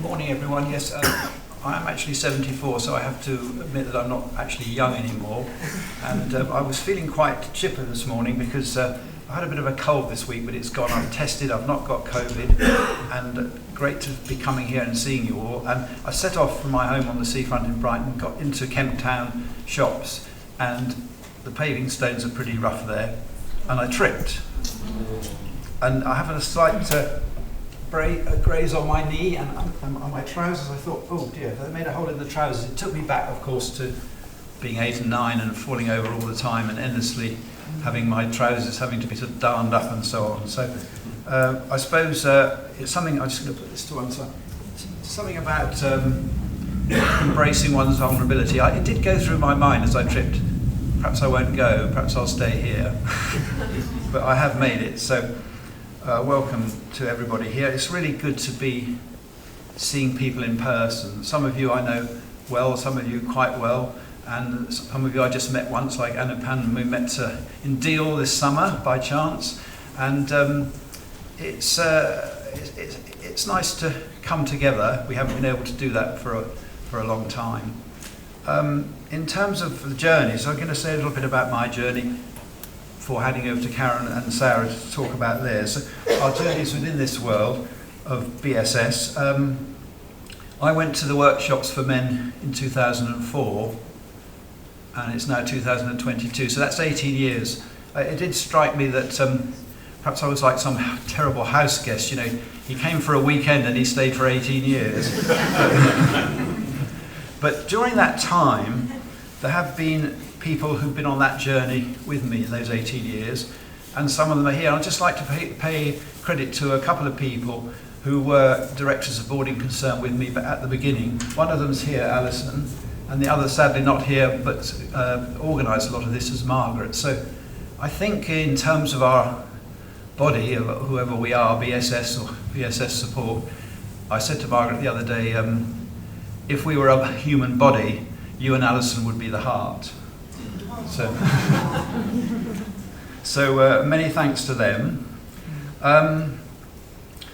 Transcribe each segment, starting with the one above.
Morning, everyone. Yes, I'm actually 74, so I have to admit that I'm not actually young anymore. And I was feeling quite chipper this morning because I had a bit of a cold this week, but it's gone. I've tested, I've not got COVID, and great to be coming here and seeing you all. And I set off from my home on the seafront in Brighton, got into Kemp Town shops, and the paving stones are pretty rough there, and I tripped. And I have a slight graze on my knee and on my trousers. I thought, oh dear, they made a hole in the trousers. It took me back, of course, to being 8 and 9 and falling over all the time and endlessly having my trousers having to be sort of darned up and so on. So I suppose it's something, I'm just going to put this to one side, something about embracing one's vulnerability. It did go through my mind as I tripped. Perhaps I won't go, perhaps I'll stay here. But I have made it, so welcome to everybody here. It's really good to be seeing people in person. Some of you I know well, some of you quite well, and some of you I just met once, like Anna Pan. We met in Deal this summer by chance, and it's nice to come together. We haven't been able to do that for a long time. In terms of the journey, so I'm going to say a little bit about my journey before handing over to Karen and Sarah to talk about theirs. So our journeys within this world of BSS. I went to the workshops for men in 2004, and it's now 2022, so that's 18 years. It did strike me that perhaps I was like some terrible house guest, you know, he came for a weekend and he stayed for 18 years. But during that time, there have been people who've been on that journey with me in those 18 years, and some of them are here. I'd just like to pay credit to a couple of people who were directors of boarding concern with me but at the beginning. One of them's here, Alison, and the other sadly not here, but organised a lot of this, is Margaret. So I think in terms of our body, whoever we are, BSS or BSS-Support, I said to Margaret the other day, if we were a human body, you and Alison would be the heart. So many thanks to them.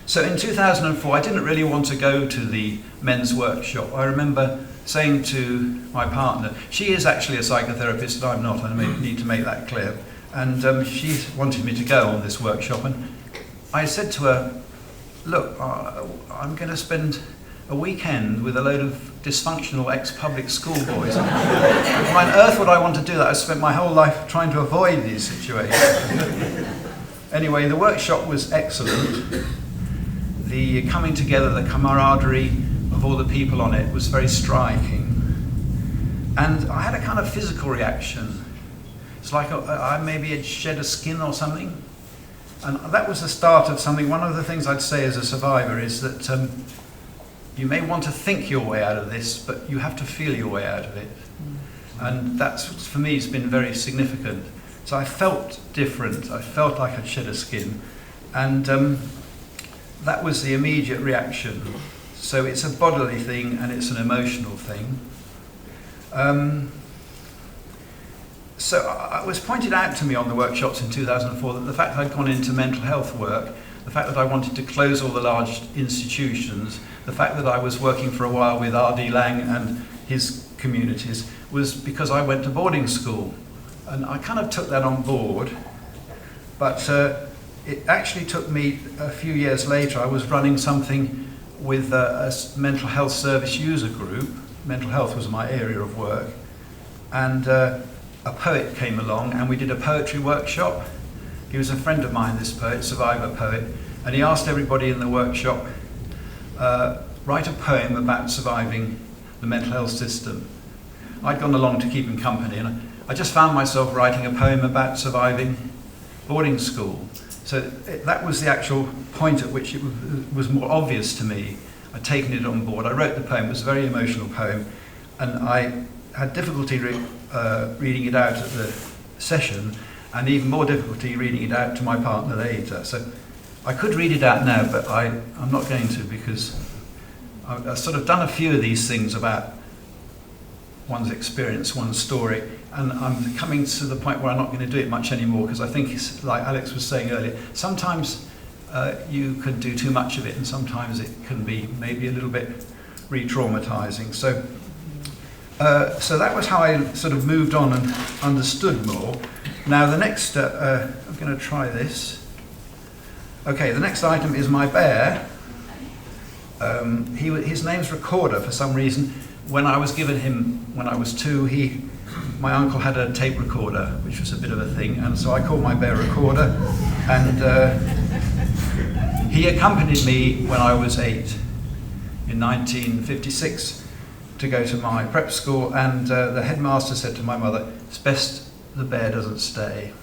So in 2004, I didn't really want to go to the men's workshop. I remember saying to my partner, she is actually a psychotherapist and I'm not, I need to make that clear. And she wanted me to go on this workshop, and I said to her, look, I'm going to spend a weekend with a load of dysfunctional ex-public school boys. Why on earth would I want to do that? I spent my whole life trying to avoid these situations. Anyway, the workshop was excellent. The coming together, the camaraderie of all the people on it was very striking. And I had a kind of physical reaction. It's like I maybe had shed a skin or something. And that was the start of something. One of the things I'd say as a survivor is that you may want to think your way out of this, but you have to feel your way out of it. And that's, for me, it's been very significant. So I felt different. I felt like I'd shed a skin. And that was the immediate reaction. So it's a bodily thing and it's an emotional thing. So it was pointed out to me on the workshops in 2004 that the fact that I'd gone into mental health work, the fact that I wanted to close all the large institutions, the fact that I was working for a while with R.D. Laing and his communities was because I went to boarding school. And I kind of took that on board, but it actually took me a few years later. I was running something with a mental health service user group. Mental health was my area of work. And a poet came along and we did a poetry workshop. He was a friend of mine, this poet, survivor poet, and he asked everybody in the workshop, write a poem about surviving the mental health system. I'd gone along to keep him company, and I just found myself writing a poem about surviving boarding school. So that was the actual point at which it was more obvious to me. I'd taken it on board. I wrote the poem. It was a very emotional poem, and I had difficulty reading it out at the session, and even more difficulty reading it out to my partner later. So I could read it out now, but I'm not going to, because I've sort of done a few of these things about one's experience, one's story, and I'm coming to the point where I'm not going to do it much anymore, because I think it's like Alex was saying earlier, sometimes you can do too much of it, and sometimes it can be maybe a little bit re-traumatizing. So that was how I sort of moved on and understood more. Now the next, I'm going to try this. Okay, the next item is my bear. His name's Recorder for some reason. When I was given him when I was 2, my uncle had a tape recorder, which was a bit of a thing, and so I called my bear Recorder. And he accompanied me when I was 8 in 1956 to go to my prep school, and the headmaster said to my mother, "It's best the bear doesn't stay."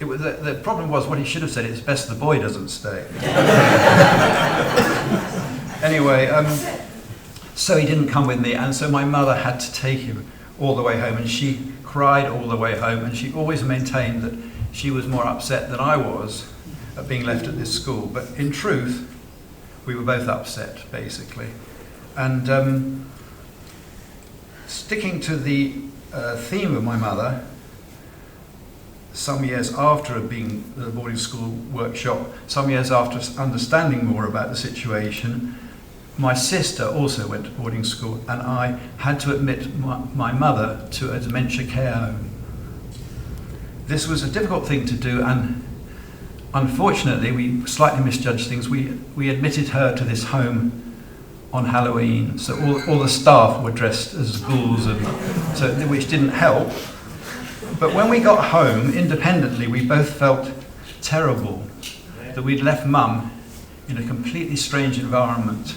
The problem was what he should have said, "It's best the boy doesn't stay." Anyway, so he didn't come with me, and so my mother had to take him all the way home, and she cried all the way home, and she always maintained that she was more upset than I was at being left at this school. But in truth, we were both upset, basically. And sticking to the theme of my mother, some years after being at the boarding school workshop, some years after understanding more about the situation, my sister also went to boarding school, and I had to admit my mother to a dementia care home. This was a difficult thing to do, and unfortunately we slightly misjudged things. We admitted her to this home on Halloween, so all the staff were dressed as ghouls, which didn't help. But when we got home, independently, we both felt terrible that we'd left Mum in a completely strange environment.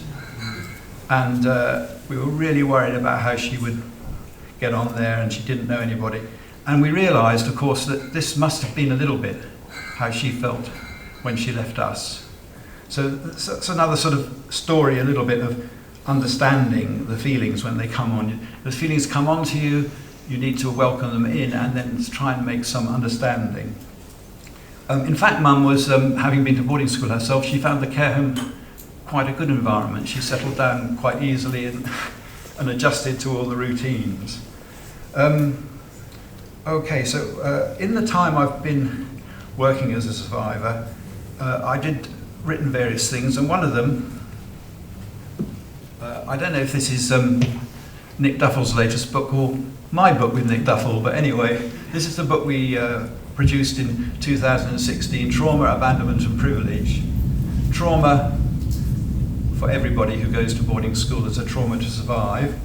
And we were really worried about how she would get on there, and she didn't know anybody. And we realised, of course, that this must have been a little bit how she felt when she left us. So that's another sort of story, a little bit of understanding the feelings when they come on you. The feelings come onto you, you need to welcome them in and then try and make some understanding. In fact, Mum was, having been to boarding school herself, she found the care home quite a good environment. She settled down quite easily and adjusted to all the routines. Okay, so in the time I've been working as a survivor, I did written various things, and one of them, I don't know if this is Nick Duffell's latest book or my book with Nick Duffell, but anyway, this is the book we produced in 2016, Trauma, Abandonment and Privilege. Trauma, for everybody who goes to boarding school, there's a trauma to survive.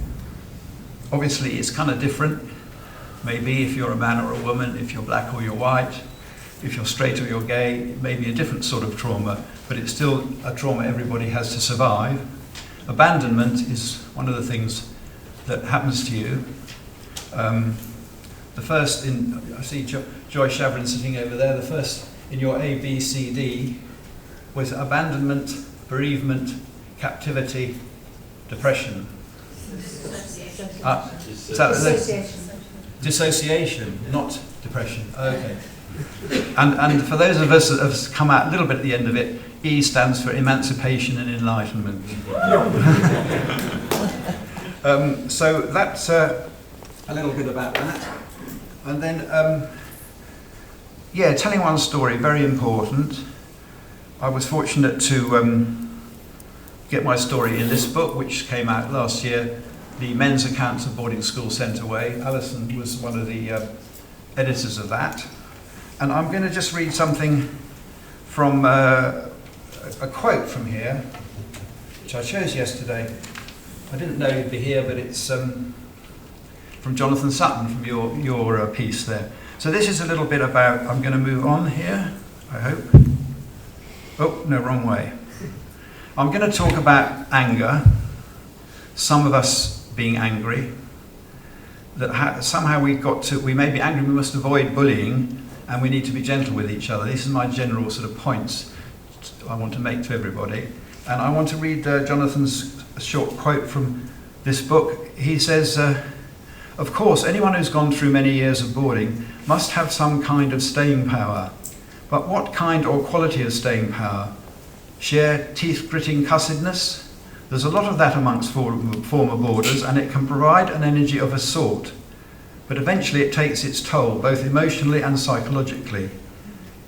Obviously it's kind of different, maybe if you're a man or a woman, if you're black or you're white, if you're straight or you're gay, it may be a different sort of trauma, but it's still a trauma everybody has to survive. Abandonment is one of the things that happens to you. The first I see Joy Shavrin sitting over there, the first in your A, B, C, D was abandonment, bereavement, captivity, depression. Dissociation, not depression. Okay. And for those of us that have come out a little bit at the end of it, E stands for emancipation and enlightenment. So that's a little bit about that. And then, telling one story, very important. I was fortunate to get my story in this book, which came out last year, The Men's Accounts of Boarding School Sent Away. Alison was one of the editors of that. And I'm going to just read something from a quote from here, which I chose yesterday. I didn't know you'd be here, but it's from Jonathan Sutton, from your piece there. So this is a little bit about, I'm going to move on here, I hope. Oh, no, wrong way. I'm going to talk about anger, some of us being angry, that somehow we may be angry, we must avoid bullying, and we need to be gentle with each other. These are my general sort of points I want to make to everybody. And I want to read Jonathan's short quote from this book. He says, of course, anyone who's gone through many years of boarding must have some kind of staying power. But what kind or quality of staying power? Sheer teeth-gritting cussedness? There's a lot of that amongst former boarders, and it can provide an energy of a sort. But eventually it takes its toll, both emotionally and psychologically.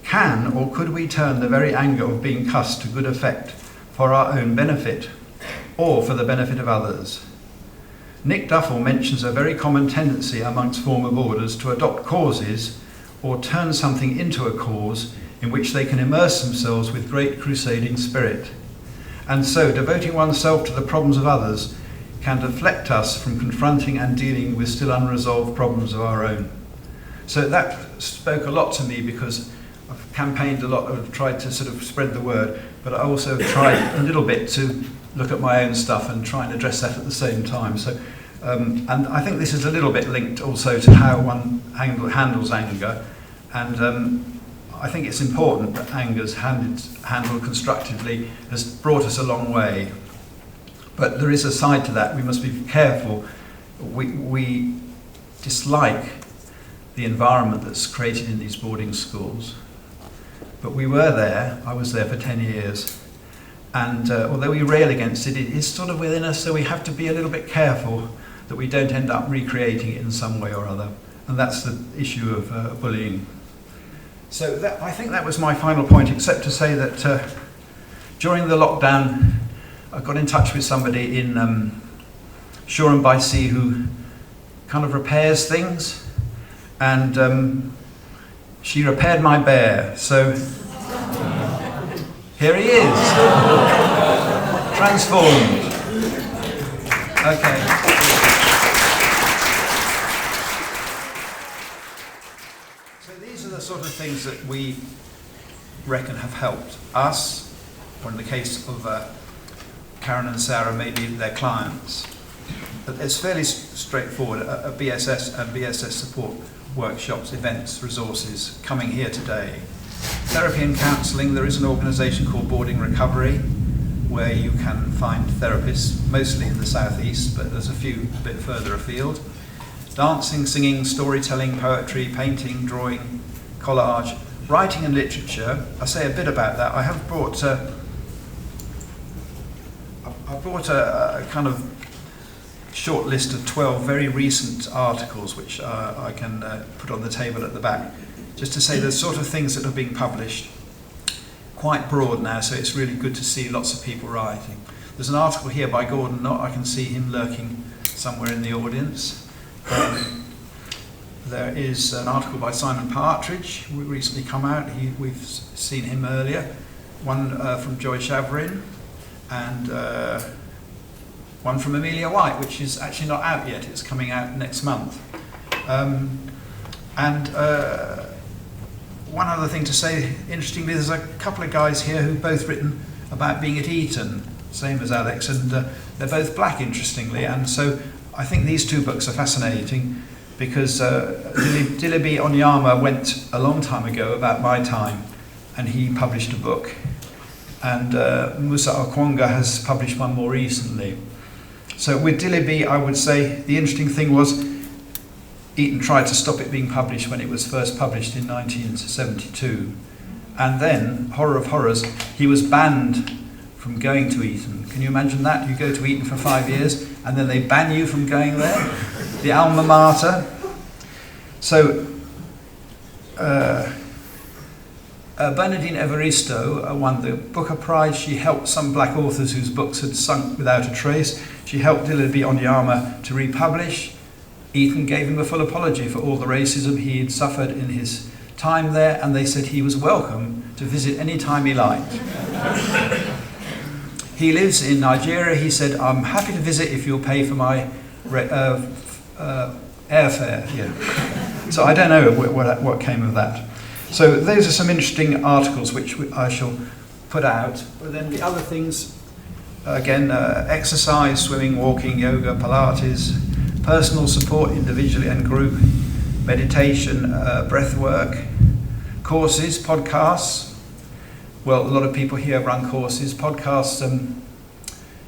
Can or could we turn the very anger of being cussed to good effect for our own benefit, or for the benefit of others? Nick Duffel mentions a very common tendency amongst former boarders to adopt causes or turn something into a cause in which they can immerse themselves with great crusading spirit. And so devoting oneself to the problems of others can deflect us from confronting and dealing with still unresolved problems of our own. So that spoke a lot to me, because I've campaigned a lot, I've tried to sort of spread the word, but I also tried a little bit to look at my own stuff and try and address that at the same time. So, and I think this is a little bit linked also to how one handles anger, and I think it's important that anger's handled constructively has brought us a long way. But there is a side to that. We must be careful. We dislike the environment that's created in these boarding schools. But we were there. I was there for 10 years. And although we rail against it, it is sort of within us, so we have to be a little bit careful that we don't end up recreating it in some way or other. And that's the issue of bullying. So I think that was my final point, except to say that during the lockdown, I got in touch with somebody in Shoreham by Sea who kind of repairs things, and she repaired my bear. So here he is, transformed. Okay. So these are the sort of things that we reckon have helped us, or in the case of Karen and Sarah, maybe their clients. But it's fairly straightforward. A BSS and BSS-Support workshops, events, resources coming here today. Therapy and counselling. There is an organisation called Boarding Recovery where you can find therapists, mostly in the southeast, but there's a few a bit further afield. Dancing, singing, storytelling, poetry, painting, drawing, collage, writing and literature. I say a bit about that. I have brought a kind of short list of 12 very recent articles which I can put on the table at the back, just to say the sort of things that are being published. Quite broad now, so it's really good to see lots of people writing. There's an article here by Gordon Knott. I can see him lurking somewhere in the audience. There is an article by Simon Partridge, who recently come out. We've seen him earlier. One from Joy Shavrin, and one from Amelia White, which is actually not out yet. It's coming out next month. One other thing to say, interestingly, there's a couple of guys here who've both written about being at Eton, same as Alex, and they're both black, interestingly, and so I think these two books are fascinating, because Dilebi Onyama went a long time ago, about my time, and he published a book, and Musa Okwonga has published one more recently. So with Dilebi, I would say the interesting thing was Eton tried to stop it being published when it was first published in 1972. And then, horror of horrors, he was banned from going to Eton. Can you imagine that? You go to Eton for 5 years and then they ban you from going there? The alma mater. So, Bernardine Evaristo won the Booker Prize. She helped some black authors whose books had sunk without a trace. She helped Dilebi Onyama to republish. Eton gave him a full apology for all the racism he had suffered in his time there, and they said he was welcome to visit any time he liked. He lives in Nigeria. He said, "I'm happy to visit if you'll pay for my airfare." Yeah. So I don't know what came of that. So those are some interesting articles which I shall put out. But then the other things, again, exercise, swimming, walking, yoga, Pilates, personal support individually and group, meditation, breath work, courses, podcasts. Well, a lot of people here run courses. Podcasts,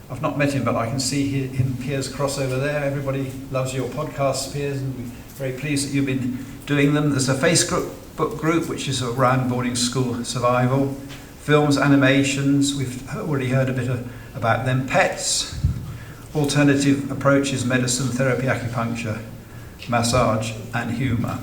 I've not met him, but I can see him, Piers Cross over there. Everybody loves your podcasts, Piers, and we're very pleased that you've been doing them. There's a Facebook group which is around boarding school survival. Films, animations, we've already heard a bit about them. Pets, alternative approaches, medicine, therapy, acupuncture, massage and humour.